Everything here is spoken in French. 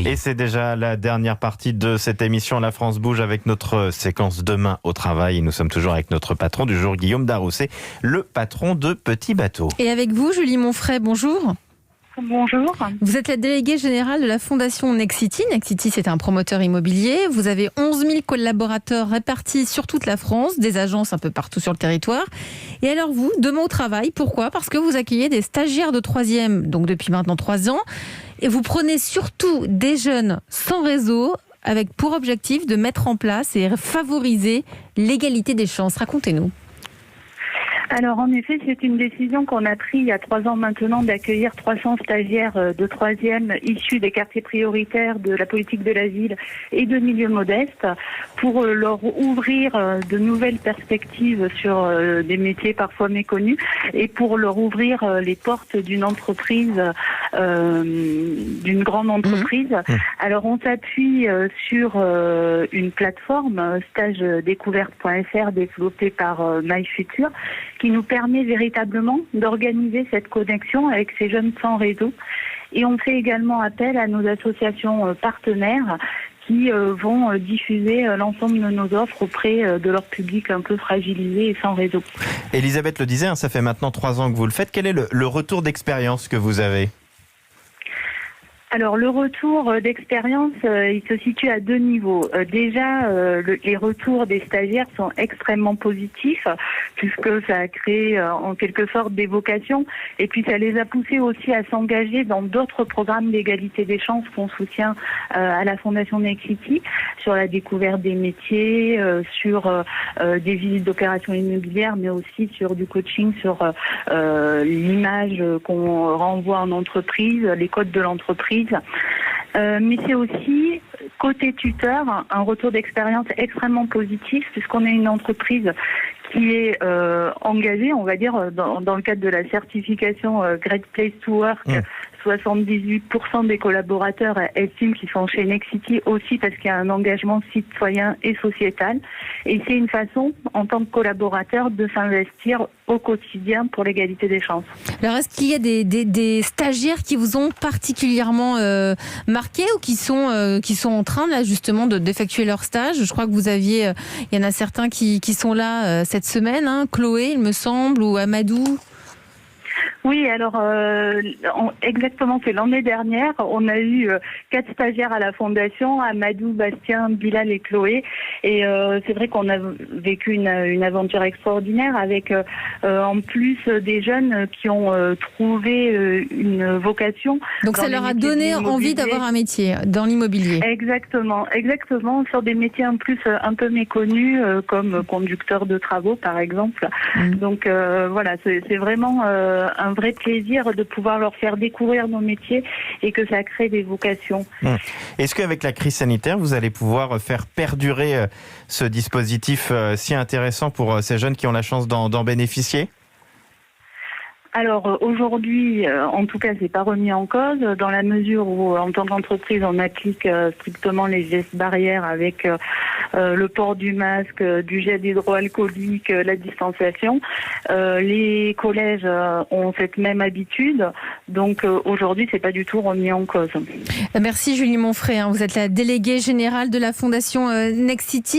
Et c'est déjà la dernière partie de cette émission La France bouge avec notre séquence Demain au travail. Et nous sommes toujours avec notre patron du jour, Guillaume Darousset, le patron de Petit Bateau. Et avec vous, Julie Monfray, bonjour. Bonjour. Vous êtes la déléguée générale de la fondation Nexity. Nexity, c'est un promoteur immobilier. Vous avez 11 000 collaborateurs répartis sur toute la France, des agences un peu partout sur le territoire. Et alors vous, Demain au travail, pourquoi ? Parce que vous accueillez des stagiaires de 3e, donc depuis maintenant 3 ans. Et vous prenez surtout des jeunes sans réseau, avec pour objectif de mettre en place et favoriser l'égalité des chances. Racontez-nous. Alors en effet, c'est une décision qu'on a prise il y a 3 ans maintenant d'accueillir 300 stagiaires de 3e issus des quartiers prioritaires de la politique de la ville et de milieux modestes pour leur ouvrir de nouvelles perspectives sur des métiers parfois méconnus et pour leur ouvrir les portes d'une entreprise, d'une grande entreprise. Alors on s'appuie sur une plateforme stagedécouverte.fr développée par MyFuture qui nous permet véritablement d'organiser cette connexion avec ces jeunes sans réseau. Et on fait également appel à nos associations partenaires qui vont diffuser l'ensemble de nos offres auprès de leur public un peu fragilisé et sans réseau. Elisabeth le disait, ça fait maintenant 3 ans que vous le faites. Quel est le retour d'expérience que vous avez ? Alors le retour d'expérience, il se situe à 2 niveaux. Déjà, les retours des stagiaires sont extrêmement positifs puisque ça a créé en quelque sorte des vocations et puis ça les a poussés aussi à s'engager dans d'autres programmes d'égalité des chances qu'on soutient à la Fondation Nexity sur la découverte des métiers, sur des visites d'opérations immobilières mais aussi sur du coaching, sur l'image qu'on renvoie en entreprise, les codes de l'entreprise. Mais c'est aussi, côté tuteur, un retour d'expérience extrêmement positif puisqu'on est une entreprise qui est engagée, on va dire, dans le cadre de la certification Great Place to Work. 78% des collaborateurs estiment qu'ils sont chez Nexity aussi parce qu'il y a un engagement citoyen et sociétal. Et c'est une façon, en tant que collaborateur, de s'investir au quotidien pour l'égalité des chances. Alors, est-ce qu'il y a des stagiaires qui vous ont particulièrement marqué ou qui sont en train, là, justement, d'effectuer leur stage ? Je crois que vous aviez... il y en a certains qui sont là cette semaine, hein, Chloé, il me semble, ou Amadou. Oui, alors exactement, c'est l'année dernière. On a eu 4 stagiaires à la Fondation, Amadou, Bastien, Bilal et Chloé. Et c'est vrai qu'on a vécu une aventure extraordinaire avec en plus des jeunes qui ont trouvé une vocation. Donc ça leur a donné envie d'avoir un métier dans l'immobilier. Exactement, sur des métiers en plus un peu méconnus comme conducteur de travaux par exemple. Donc voilà, c'est vraiment un vrai plaisir de pouvoir leur faire découvrir nos métiers et que ça crée des vocations. Est-ce qu'avec la crise sanitaire, vous allez pouvoir faire perdurer ce dispositif si intéressant pour ces jeunes qui ont la chance d'en bénéficier ? Alors aujourd'hui, en tout cas, c'est pas remis en cause dans la mesure où, en tant qu'entreprise, on applique strictement les gestes barrières avec le port du masque, du gel hydroalcoolique, la distanciation. Les collèges ont cette même habitude, donc aujourd'hui, c'est pas du tout remis en cause. Merci Julie Monfray, vous êtes la déléguée générale de la Fondation Nexity.